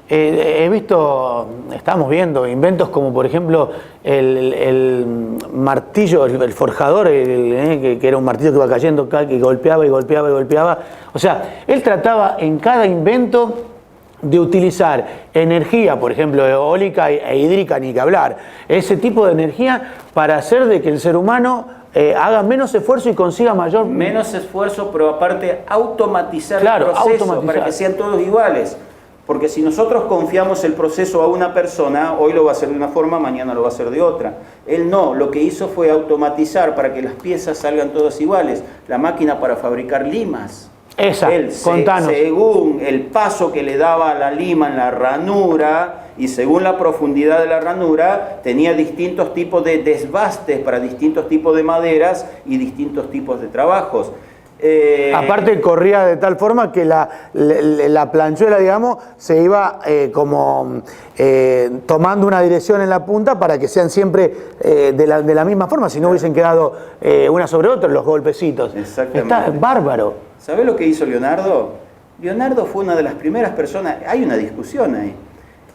He visto, estamos viendo inventos como por ejemplo el martillo, el forjador, que era un martillo que iba cayendo, que golpeaba y golpeaba y golpeaba. O sea, él trataba en cada invento de utilizar energía, por ejemplo, eólica e hídrica, ni que hablar, ese tipo de energía para hacer de que el ser humano haga menos esfuerzo y consiga menos esfuerzo, pero aparte automatizar claro, el proceso para que sean todos iguales. Porque si nosotros confiamos el proceso a una persona, hoy lo va a hacer de una forma, mañana lo va a hacer de otra. Él no, lo que hizo fue automatizar para que las piezas salgan todas iguales. La máquina para fabricar limas. Contanos. Según el paso que le daba a la lima en la ranura y según la profundidad de la ranura, tenía distintos tipos de desbastes para distintos tipos de maderas y distintos tipos de trabajos. Aparte corría de tal forma que la planchuela, digamos, se iba tomando una dirección en la punta para que sean siempre de la misma forma, si no hubiesen quedado una sobre otra los golpecitos. Exactamente. Está bárbaro. ¿Sabés lo que hizo Leonardo? Leonardo fue una de las primeras personas, hay una discusión ahí,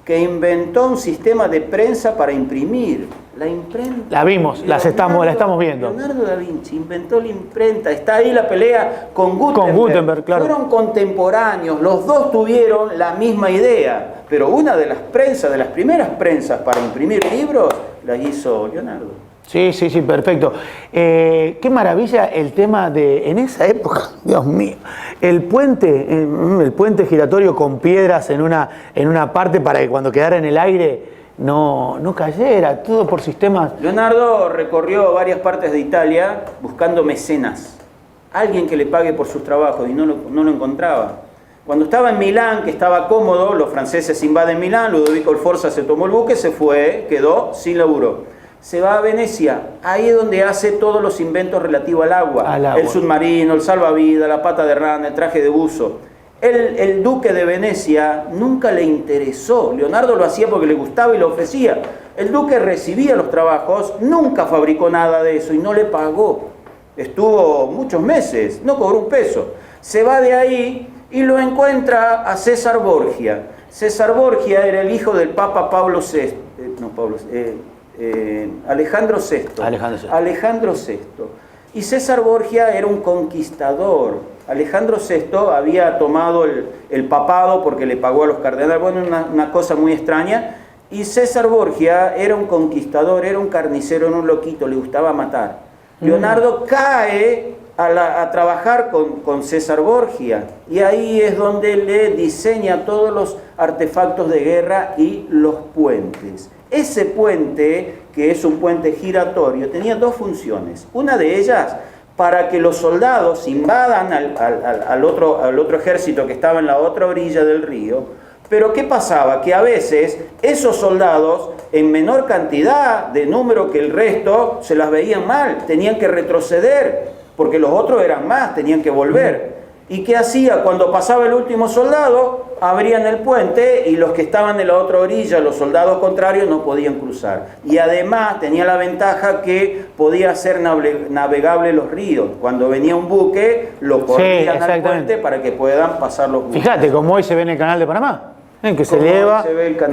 que inventó un sistema de prensa para imprimir. La imprenta. La vimos, la estamos viendo. Leonardo da Vinci inventó la imprenta. Está ahí la pelea con Gutenberg. Con Gutenberg, claro. Fueron contemporáneos, los dos tuvieron la misma idea, pero una de las prensas, de las primeras prensas para imprimir libros, las hizo Leonardo. Sí, perfecto. Qué maravilla el tema de, en esa época, Dios mío, el puente giratorio con piedras en una parte para que cuando quedara en el aire no cayera, todo por sistemas. Leonardo recorrió varias partes de Italia buscando mecenas, alguien que le pague por sus trabajos, y no lo encontraba. Cuando estaba en Milán, que estaba cómodo, los franceses invaden Milán, Ludovico Sforza se tomó el buque, se fue, quedó sin laburo. Se va a Venecia, ahí es donde hace todos los inventos relativos al agua. El submarino, el salvavidas, la pata de rana, el traje de buzo. El duque de Venecia nunca le interesó. Leonardo lo hacía porque le gustaba y lo ofrecía. El duque recibía los trabajos, nunca fabricó nada de eso y no le pagó. Estuvo muchos meses, no cobró un peso. Se va de ahí y lo encuentra a César Borgia. César Borgia era el hijo del Papa Alejandro VI. Y César Borgia era un conquistador. Alejandro VI había tomado el papado porque le pagó a los cardenales, bueno, una cosa muy extraña. Y César Borgia era un conquistador, era un carnicero, era un loquito, le gustaba matar. Leonardo cae a trabajar con César Borgia y ahí es donde le diseña todos los artefactos de guerra y los puentes. Ese puente, que es un puente giratorio, tenía dos funciones. Una de ellas, para que los soldados invadan al otro ejército que estaba en la otra orilla del río. Pero ¿qué pasaba? Que a veces esos soldados, en menor cantidad de número que el resto, se las veían mal, tenían que retroceder, porque los otros eran más, tenían que volver. ¿Y qué hacía? Cuando pasaba el último soldado, abrían el puente y los que estaban en la otra orilla, los soldados contrarios, no podían cruzar. Y además tenía la ventaja que podía ser navegable los ríos. Cuando venía un buque, lo corrían al puente para que puedan pasar los buques. Fíjate, como hoy se ve en el canal de Panamá, que se eleva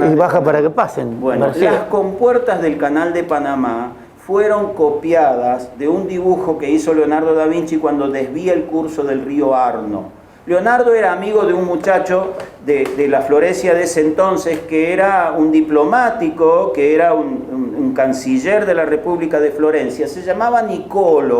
y baja para que pasen. Bueno, las compuertas del canal de Panamá fueron copiadas de un dibujo que hizo Leonardo da Vinci cuando desvía el curso del río Arno. Leonardo era amigo de un muchacho de la Florecia de ese entonces, que era un diplomático, que era un canciller de la República de Florencia, se llamaba Nicolás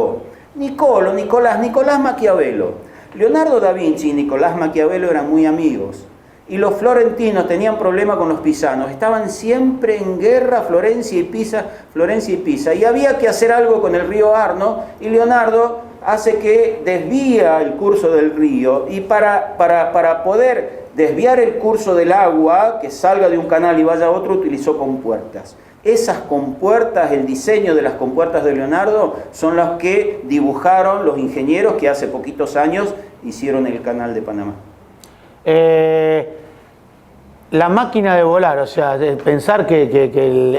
Maquiavelo. Leonardo da Vinci y Nicolás Maquiavelo eran muy amigos. Y los florentinos tenían problema con los pisanos, estaban siempre en guerra Florencia y Pisa, y había que hacer algo con el río Arno, y Leonardo hace que desvía el curso del río, y para poder desviar el curso del agua, que salga de un canal y vaya a otro, utilizó compuertas. Esas compuertas, el diseño de las compuertas de Leonardo, son las que dibujaron los ingenieros que hace poquitos años hicieron el canal de Panamá. La máquina de volar, o sea, pensar que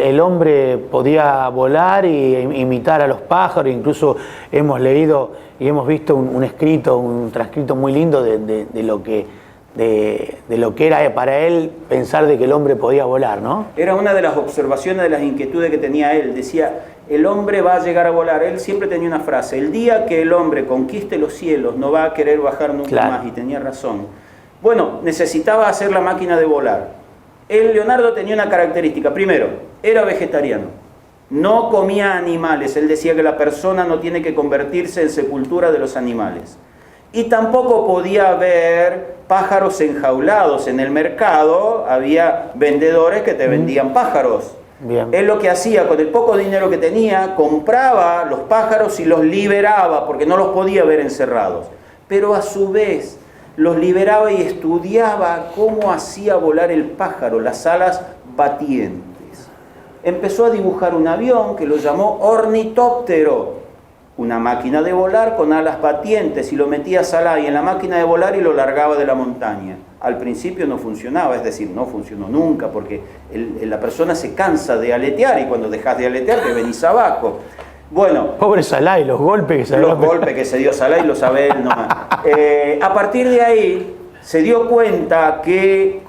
el hombre podía volar e imitar a los pájaros, incluso hemos leído y hemos visto un transcrito muy lindo de de lo que era para él pensar de que el hombre podía volar, ¿no? Era una de las observaciones, de las inquietudes que tenía él. Decía, el hombre va a llegar a volar. Él siempre tenía una frase, el día que el hombre conquiste los cielos no va a querer bajar nunca más, y tenía razón. Bueno, necesitaba hacer la máquina de volar. Leonardo tenía una característica. Primero, era vegetariano. No comía animales. Él decía que la persona no tiene que convertirse en sepultura de los animales. Y tampoco podía ver pájaros enjaulados. En el mercado había vendedores que te vendían pájaros. Bien. Él lo que hacía, con el poco dinero que tenía, compraba los pájaros y los liberaba, porque no los podía ver encerrados. Pero a su vez los liberaba y estudiaba cómo hacía volar el pájaro, las alas batientes. Empezó a dibujar un avión que lo llamó ornitóptero, una máquina de volar con alas batientes, y lo metía a Salai en la máquina de volar y lo largaba de la montaña. Al principio no funcionaba, es decir, no funcionó nunca, porque la persona se cansa de aletear, y cuando dejas de aletear te venís abajo. Bueno, pobre Salai, los golpes que se dio. Los golpes que se dio Salai lo sabe él nomás. A partir de ahí se dio cuenta que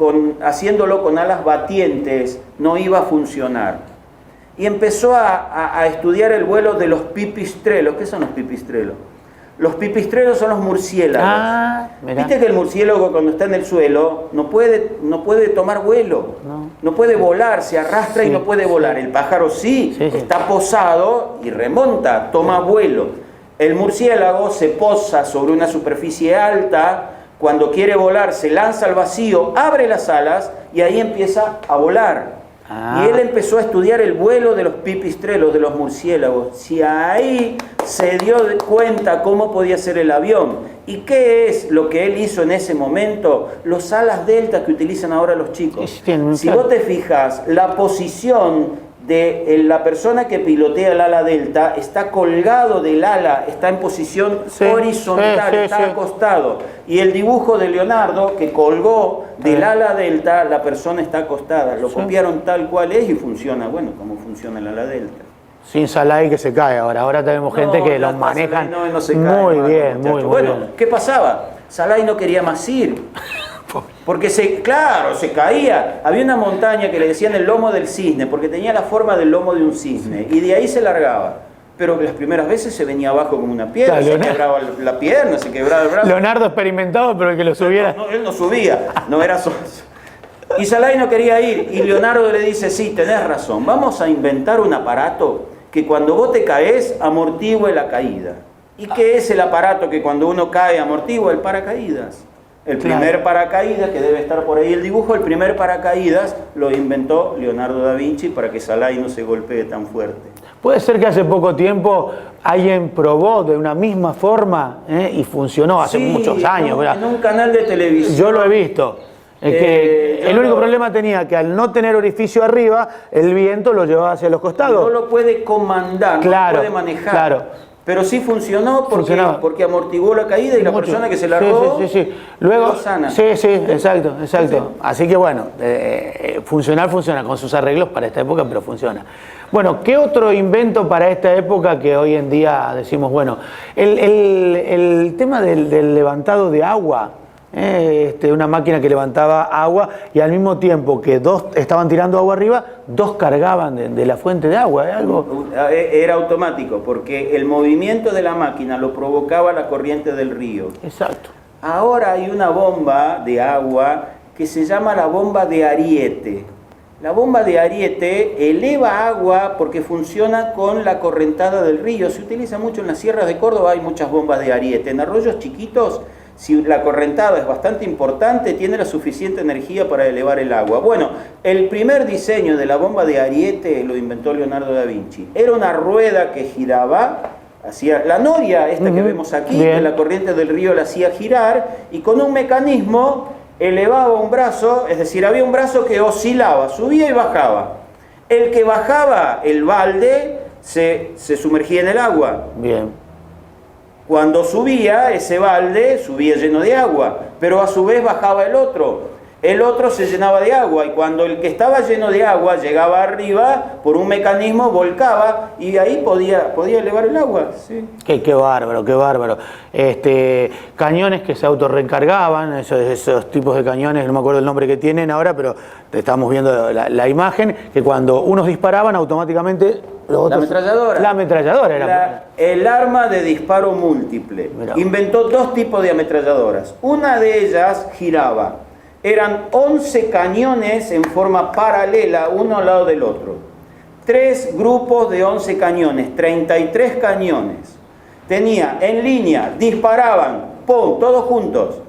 haciéndolo con alas batientes no iba a funcionar. Y empezó a estudiar el vuelo de los pipistrelos. ¿Qué son los pipistrelos? Los pipistrelos son los murciélagos. Viste que el murciélago cuando está en el suelo no puede tomar vuelo, no puede volar, se arrastra y no puede volar. El pájaro sí, está posado y remonta, toma vuelo. El murciélago se posa sobre una superficie alta, cuando quiere volar se lanza al vacío, abre las alas y ahí empieza a volar. Y él empezó a estudiar el vuelo de los pipistrelos, de los murciélagos. Y ahí se dio cuenta cómo podía ser el avión. ¿Y qué es lo que él hizo en ese momento? Los alas delta que utilizan ahora los chicos. Si vos te fijas, la posición de la persona que pilotea el ala delta está colgado del ala, está en posición horizontal, está acostado. Y el dibujo de Leonardo, que colgó del ala delta, la persona está acostada. Lo copiaron tal cual es y funciona. Bueno, ¿cómo funciona el ala delta? Sin Salai que se cae ahora. Ahora tenemos gente que los manejan muy bien, muy bueno, bien. ¿Qué pasaba? Salai no quería más ir. Porque se caía. Había una montaña que le decían el lomo del cisne, porque tenía la forma del lomo de un cisne, y de ahí se largaba. Pero las primeras veces se venía abajo como una piedra, se quebraba la pierna, se quebraba el brazo. Leonardo experimentado, pero el que lo subiera. No, él no subía, no era solo. Y Salai no quería ir, y Leonardo le dice, sí, tenés razón, vamos a inventar un aparato que cuando vos te caes amortigüe la caída. ¿Y qué es el aparato que cuando uno cae amortigua? El paracaídas. El primer paracaídas, que debe estar por ahí el dibujo, el primer paracaídas lo inventó Leonardo da Vinci para que Salai no se golpee tan fuerte. Puede ser que hace poco tiempo alguien probó de una misma forma y funcionó hace muchos años. En un canal de televisión. Yo lo he visto. Es que el único problema tenía que al no tener orificio arriba, el viento lo llevaba hacia los costados. No lo puede comandar, no lo puede manejar. Claro. Pero sí funcionó porque amortiguó la caída y la persona que se largó luego sana. Exacto. Así que bueno, funciona con sus arreglos para esta época, pero funciona. Bueno, ¿qué otro invento para esta época que hoy en día decimos, bueno, el tema del levantado de agua? Una máquina que levantaba agua y al mismo tiempo que dos estaban tirando agua arriba, dos cargaban de la fuente de agua. Era automático porque el movimiento de la máquina lo provocaba la corriente del río. Exacto. Ahora hay una bomba de agua que se llama la bomba de Ariete. La bomba de Ariete eleva agua porque funciona con la correntada del río. Se utiliza mucho en las sierras de Córdoba, hay muchas bombas de Ariete. En arroyos chiquitos, si la correntada es bastante importante, tiene la suficiente energía para elevar el agua. Bueno, el primer diseño de la bomba de Ariete lo inventó Leonardo da Vinci. Era una rueda que giraba, hacía la noria esta que vemos aquí, que la corriente del río la hacía girar, y con un mecanismo elevaba un brazo, es decir, había un brazo que oscilaba, subía y bajaba. El que bajaba el balde se sumergía en el agua. Bien. Cuando subía, ese balde subía lleno de agua, pero a su vez bajaba el otro. el otro se llenaba de agua, y cuando el que estaba lleno de agua llegaba arriba, por un mecanismo volcaba y ahí podía elevar el agua. Sí. Qué bárbaro, qué bárbaro. Cañones que se autorrecargaban, esos tipos de cañones, no me acuerdo el nombre que tienen ahora, pero estamos viendo la imagen, que cuando unos disparaban automáticamente los otros... La ametralladora era... El arma de disparo múltiple. Mirá. Inventó dos tipos de ametralladoras. Una de ellas giraba. Eran 11 cañones en forma paralela, uno al lado del otro. 3 grupos de 11 cañones, 33 cañones. Tenía en línea, disparaban, ¡pum!, todos juntos.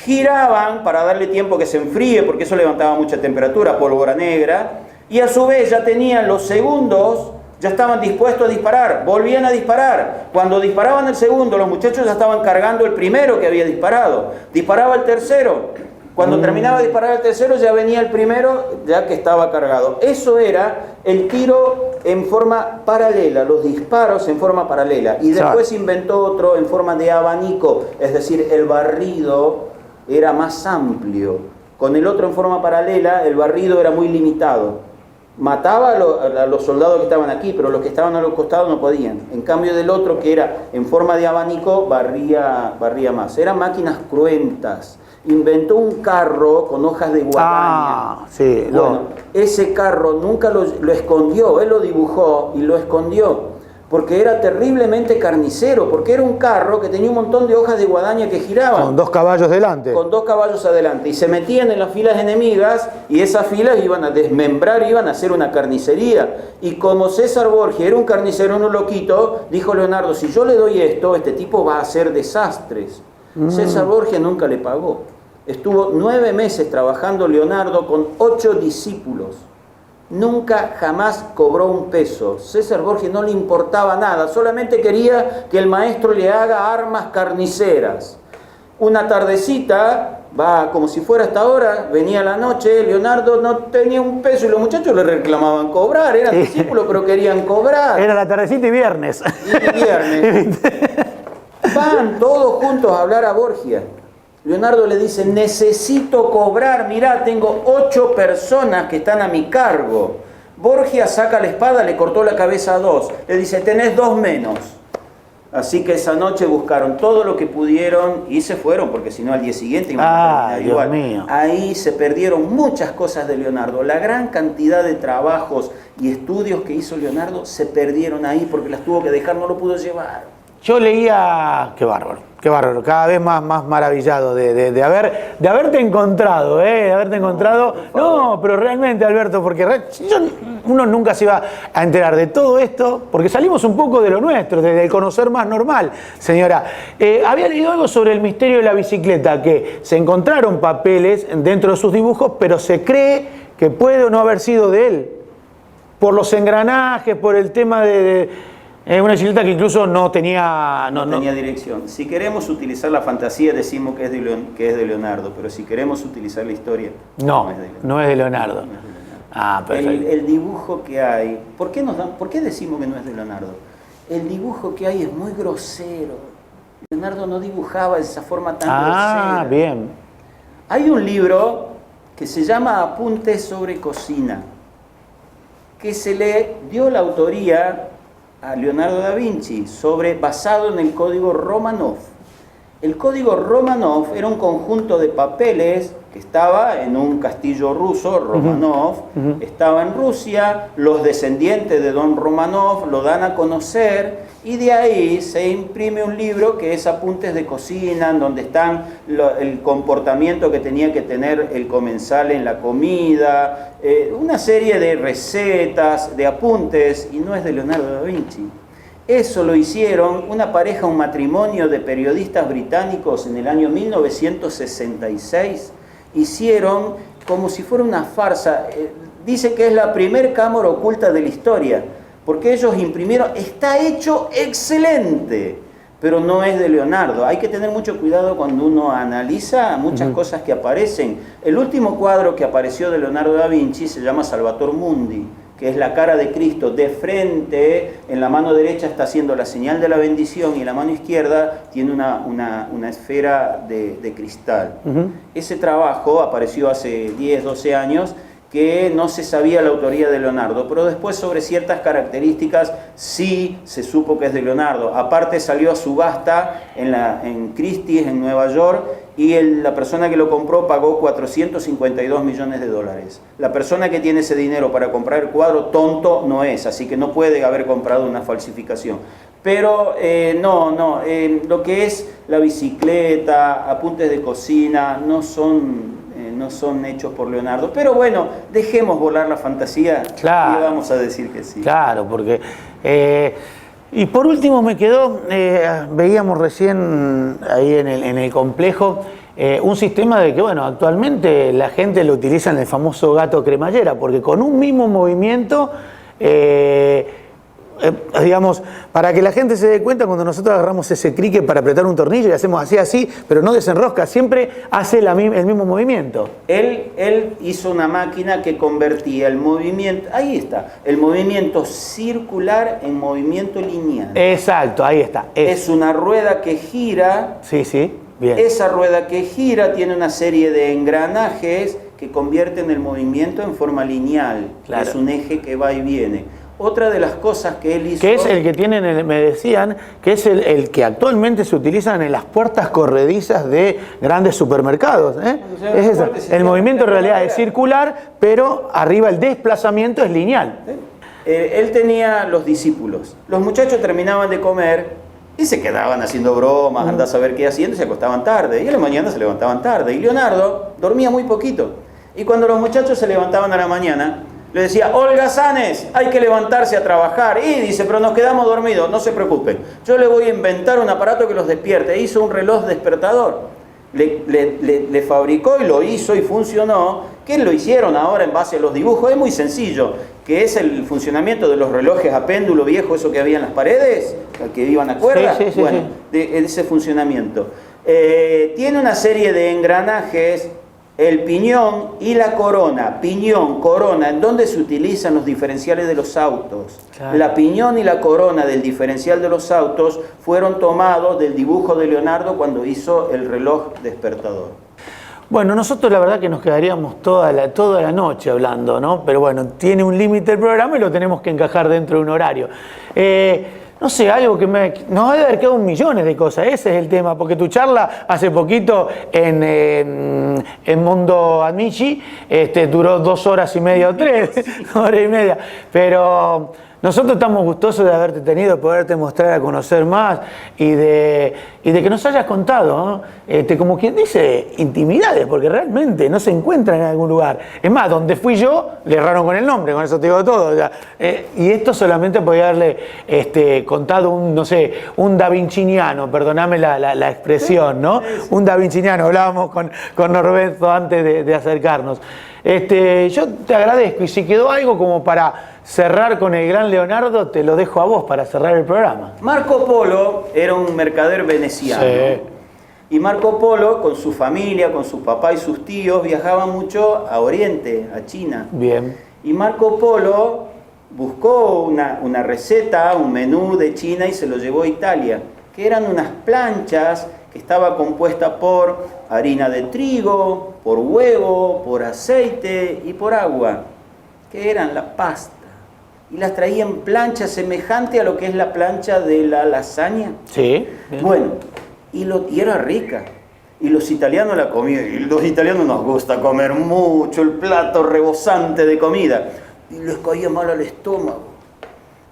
Giraban para darle tiempo que se enfríe, porque eso levantaba mucha temperatura, pólvora negra. Y a su vez ya tenían los segundos, ya estaban dispuestos a disparar, volvían a disparar. Cuando disparaban el segundo, los muchachos ya estaban cargando el primero que había disparado. Disparaba el tercero. Cuando terminaba de disparar el tercero, ya venía el primero, ya que estaba cargado. Eso era el tiro en forma paralela, los disparos en forma paralela. Y después inventó otro en forma de abanico, es decir, el barrido era más amplio. Con el otro en forma paralela, el barrido era muy limitado. Mataba a los soldados que estaban aquí, pero los que estaban a los costados no podían. En cambio del otro, que era en forma de abanico, barría más. Eran máquinas cruentas. Inventó un carro con hojas de guadaña. Sí, bueno, ese carro nunca lo escondió, él lo dibujó y lo escondió, porque era terriblemente carnicero, porque era un carro que tenía un montón de hojas de guadaña que giraban. Con 2 caballos delante. Con 2 caballos adelante. Y se metían en las filas enemigas, y esas filas iban a desmembrar, iban a hacer una carnicería. Y como César Borgia era un carnicero, un loquito, dijo Leonardo, si yo le doy esto, este tipo va a hacer desastres. César Borgia nunca le pagó. Estuvo 9 meses trabajando Leonardo con 8 discípulos. Nunca jamás cobró un peso. César Borgia no le importaba nada, solamente quería que el maestro le haga armas carniceras. Una tardecita, va como si fuera hasta ahora, venía la noche, Leonardo no tenía un peso y los muchachos le reclamaban cobrar, eran discípulos pero querían cobrar. Era la tardecita y viernes. Y viernes. Van todos juntos a hablar a Borgia. Leonardo le dice, necesito cobrar, mirá, tengo 8 personas que están a mi cargo. Borgia saca la espada, le cortó la cabeza a 2. Le dice, tenés 2 menos. Así que esa noche buscaron todo lo que pudieron y se fueron, porque si no al día siguiente iban a terminar igual. Dios mío. Ahí se perdieron muchas cosas de Leonardo. La gran cantidad de trabajos y estudios que hizo Leonardo se perdieron ahí porque las tuvo que dejar, no lo pudo llevar. Yo leía, qué bárbaro, cada vez más maravillado de haberte encontrado, de haberte encontrado. No, pero realmente, Alberto, porque uno nunca se iba a enterar de todo esto, porque salimos un poco de lo nuestro, del conocer más normal, señora. Había leído algo sobre el misterio de la bicicleta, que se encontraron papeles dentro de sus dibujos, pero se cree que puede o no haber sido de él, por los engranajes, por el tema una bicicleta que incluso no tenía dirección. Si queremos utilizar la fantasía, decimos que es de Leonardo, pero si queremos utilizar la historia, no es de Leonardo. Perfecto. El dibujo que hay, ¿por qué decimos que no es de Leonardo? El dibujo que hay es muy grosero. Leonardo no dibujaba de esa forma tan grosera. Bien. Hay un libro que se llama Apuntes sobre cocina, que se le dio la autoría a Leonardo da Vinci, basado en el Código Romanov. El Código Romanov era un conjunto de papeles que estaba en un castillo ruso, Romanov, estaba en Rusia, los descendientes de don Romanov lo dan a conocer y de ahí se imprime un libro que es Apuntes de cocina, en donde están el comportamiento que tenía que tener el comensal en la comida, una serie de recetas, de apuntes, y no es de Leonardo da Vinci. Eso lo hicieron una pareja, un matrimonio de periodistas británicos en el año 1966. Hicieron como si fuera una farsa. Dicen que es la primer cámara oculta de la historia, porque ellos imprimieron, está hecho excelente, pero no es de Leonardo. Hay que tener mucho cuidado cuando uno analiza muchas cosas que aparecen. El último cuadro que apareció de Leonardo da Vinci se llama Salvator Mundi, que es la cara de Cristo de frente, en la mano derecha está haciendo la señal de la bendición y en la mano izquierda tiene una esfera de cristal. Ese trabajo apareció hace 10, 12 años, que no se sabía la autoría de Leonardo, pero después sobre ciertas características sí se supo que es de Leonardo. Aparte salió a subasta en Christie's, en Nueva York, y la persona que lo compró pagó $452 millones. La persona que tiene ese dinero para comprar el cuadro, tonto no es, así que no puede haber comprado una falsificación. Pero lo que es la bicicleta, apuntes de cocina, no son hechos por Leonardo. Pero bueno, dejemos volar la fantasía, claro, y vamos a decir que sí. Claro, porque... y por último me quedó, veíamos recién ahí en el complejo, un sistema de que, bueno, actualmente la gente lo utiliza en el famoso gato cremallera, porque con un mismo movimiento... digamos, para que la gente se dé cuenta, cuando nosotros agarramos ese crique para apretar un tornillo y hacemos así, pero no desenrosca, siempre hace el mismo movimiento. Él hizo una máquina que convertía el movimiento, ahí está, el movimiento circular en movimiento lineal. Exacto, ahí está. Es una rueda que gira. Sí, sí, bien. Esa rueda que gira tiene una serie de engranajes que convierten el movimiento en forma lineal. Claro. Es un eje que va y viene. Otra de las cosas que él hizo... Que es el que tienen, me decían, que es el que actualmente se utilizan en las puertas corredizas de grandes supermercados. Es eso. El movimiento en realidad es circular, pero arriba el desplazamiento es lineal. Él tenía los discípulos. Los muchachos terminaban de comer y se quedaban haciendo bromas, andás a ver qué haciendo, y se acostaban tarde. Y a la mañana se levantaban tarde. Y Leonardo dormía muy poquito. Y cuando los muchachos se levantaban a la mañana... le decía, holgazanes, hay que levantarse a trabajar. Y dice, pero nos quedamos dormidos, no se preocupen. Yo le voy a inventar un aparato que los despierte. Hizo un reloj despertador. Le fabricó y lo hizo y funcionó. ¿Qué lo hicieron ahora en base a los dibujos? Es muy sencillo, que es el funcionamiento de los relojes a péndulo viejo, eso que había en las paredes, que iban a cuerda. Sí, bueno, de ese funcionamiento. Tiene una serie de engranajes. El piñón y la corona, piñón, corona, ¿en dónde se utilizan los diferenciales de los autos? Claro. La piñón y la corona del diferencial de los autos fueron tomados del dibujo de Leonardo cuando hizo el reloj despertador. Bueno, nosotros la verdad que nos quedaríamos toda la noche hablando, ¿no? Pero bueno, tiene un límite el programa y lo tenemos que encajar dentro de un horario. No sé, algo que nos debe haber quedado millones de cosas, ese es el tema, porque tu charla hace poquito en Mundo Amici duró 2 horas y media o 3, 2 horas y media, pero nosotros estamos gustosos de haberte tenido, de poderte mostrar a conocer más y de que nos hayas contado, ¿no? Como quien dice, intimidades, porque realmente no se encuentran en algún lugar. Es más, donde fui yo, le erraron con el nombre, con eso te digo todo. O sea, y esto solamente podía haberle contado un davinciniano, perdóname la expresión, ¿no? Un davinciniano, hablábamos con Norberto antes de acercarnos. Yo te agradezco y si quedó algo como para cerrar con el gran Leonardo, te lo dejo a vos para cerrar el programa. Marco Polo era un mercader veneciano. Sí. Y Marco Polo, con su familia, con su papá y sus tíos, viajaba mucho a Oriente, a China. Bien. Y Marco Polo buscó una receta, un menú de China y se lo llevó a Italia, que eran unas planchas que estaba compuesta por harina de trigo, por huevo, por aceite y por agua, que eran la pasta. Y las traía en plancha semejante a lo que es la plancha de la lasaña. Sí. Bien. Bueno, y era rica. Y los italianos la comían. Y los italianos nos gusta comer mucho, el plato rebosante de comida. Y les caía mal al estómago.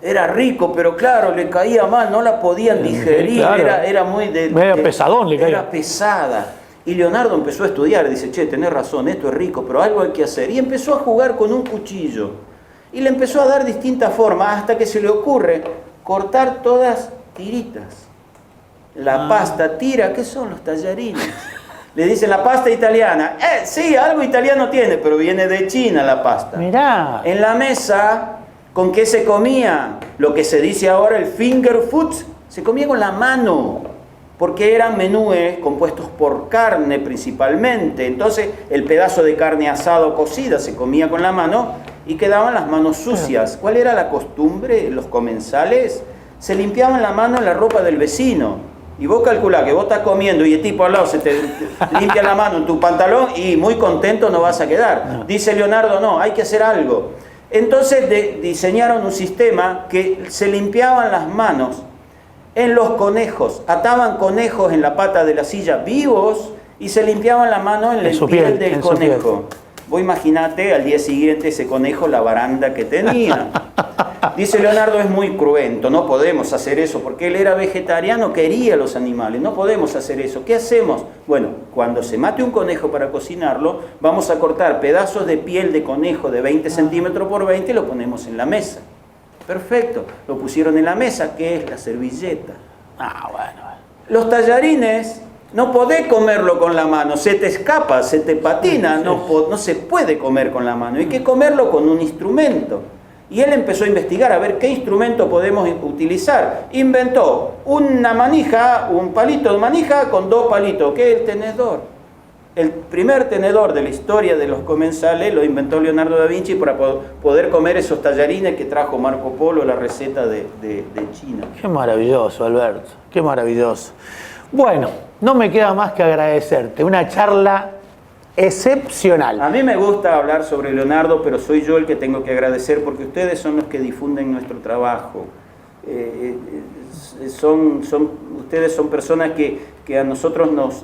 Era rico, pero claro, le caía mal, no la podían digerir. Claro. Era muy medio pesadón le caía. Era pesada. Y Leonardo empezó a estudiar, dice, che, tenés razón, esto es rico, pero algo hay que hacer. Y empezó a jugar con un cuchillo. Y le empezó a dar distintas formas hasta que se le ocurre cortar todas tiritas. La pasta tira, ¿qué son los tallarines? Le dicen la pasta italiana. Sí, algo italiano tiene, pero viene de China la pasta. Mirá. En la mesa, ¿con qué se comía? Lo que se dice ahora el finger food, se comía con la mano, porque eran menúes compuestos por carne principalmente. Entonces el pedazo de carne asada o cocida se comía con la mano y quedaban las manos sucias. ¿Cuál era la costumbre? Los comensales se limpiaban la mano en la ropa del vecino. Y vos calculás que vos estás comiendo y el tipo al lado se te limpia la mano en tu pantalón y muy contento no vas a quedar. Dice Leonardo, no, hay que hacer algo. Entonces diseñaron un sistema que se limpiaban las manos en los conejos, ataban conejos en la pata de la silla vivos y se limpiaban la mano en el piel del conejo. Vos imaginate al día siguiente ese conejo la baranda que tenía. Dice Leonardo, es muy cruento, no podemos hacer eso, porque él era vegetariano, quería los animales, no podemos hacer eso. ¿Qué hacemos? Bueno, cuando se mate un conejo para cocinarlo, vamos a cortar pedazos de piel de conejo de 20 centímetros por 20 y lo ponemos en la mesa. Perfecto, lo pusieron en la mesa, que es la servilleta. Bueno. Los tallarines, no podés comerlo con la mano, se te escapa, se te patina, no se puede comer con la mano, hay que comerlo con un instrumento. Y él empezó a investigar a ver qué instrumento podemos utilizar. Inventó una manija, un palito de manija con 2 palitos, que es el tenedor. El primer tenedor de la historia de los comensales lo inventó Leonardo da Vinci para poder comer esos tallarines que trajo Marco Polo, la receta de China. Qué maravilloso, Alberto, qué maravilloso. Bueno, no me queda más que agradecerte. Una charla excepcional. A mí me gusta hablar sobre Leonardo, pero soy yo el que tengo que agradecer porque ustedes son los que difunden nuestro trabajo. Ustedes son personas que a nosotros nos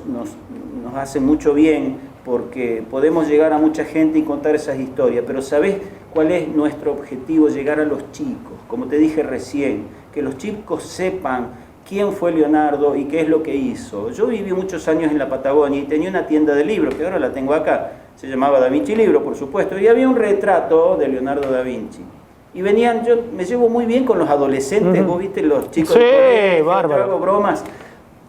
hacen mucho bien porque podemos llegar a mucha gente y contar esas historias. Pero ¿sabés cuál es nuestro objetivo? Llegar a los chicos, como te dije recién, que los chicos sepan quién fue Leonardo y qué es lo que hizo. Yo viví muchos años en la Patagonia y tenía una tienda de libros, que ahora la tengo acá, se llamaba Da Vinci Libro, por supuesto, y había un retrato de Leonardo da Vinci. Y venían, yo me llevo muy bien con los adolescentes, vos viste los chicos sí, del colegio, bárbaro. hago bromas.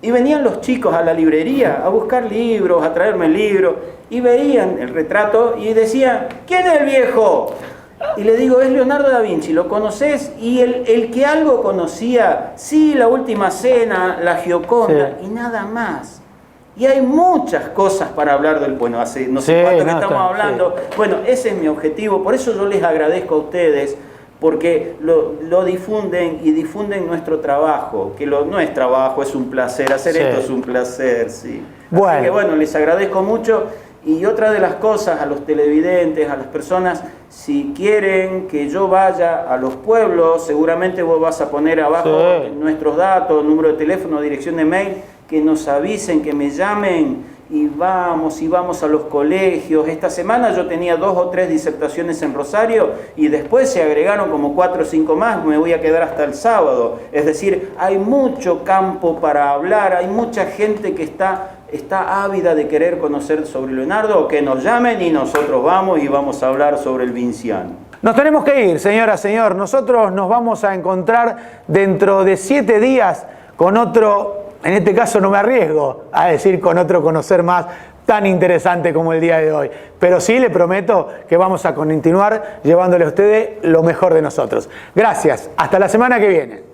Y venían los chicos a la librería a buscar libros, a traerme libros, y veían el retrato y decían, ¿quién es el viejo? Y le digo, es Leonardo da Vinci, ¿lo conoces? Y el que algo conocía, sí, La Última Cena, La Gioconda, sí, y nada más. Y hay muchas cosas para hablar del, bueno, hace no sé cuánto que estamos hablando. Sí. Bueno, ese es mi objetivo, por eso yo les agradezco a ustedes, porque lo difunden y difunden nuestro trabajo, que no es trabajo, es un placer, hacer esto es un placer, sí. Bueno. Así que bueno, les agradezco mucho. Y otra de las cosas, a los televidentes, a las personas, si quieren que yo vaya a los pueblos, seguramente vos vas a poner abajo nuestros datos, número de teléfono, dirección de mail, que nos avisen, que me llamen y vamos a los colegios. Esta semana yo tenía 2 o 3 disertaciones en Rosario y después se agregaron como 4 o 5 más, me voy a quedar hasta el sábado. Es decir, hay mucho campo para hablar, hay mucha gente que está ávida de querer conocer sobre Leonardo, que nos llamen y nosotros vamos y vamos a hablar sobre el vinciano. Nos tenemos que ir, señora, señor. Nosotros nos vamos a encontrar dentro de 7 días con otro, en este caso no me arriesgo a decir con otro conocer más tan interesante como el día de hoy. Pero sí le prometo que vamos a continuar llevándole a ustedes lo mejor de nosotros. Gracias. Hasta la semana que viene.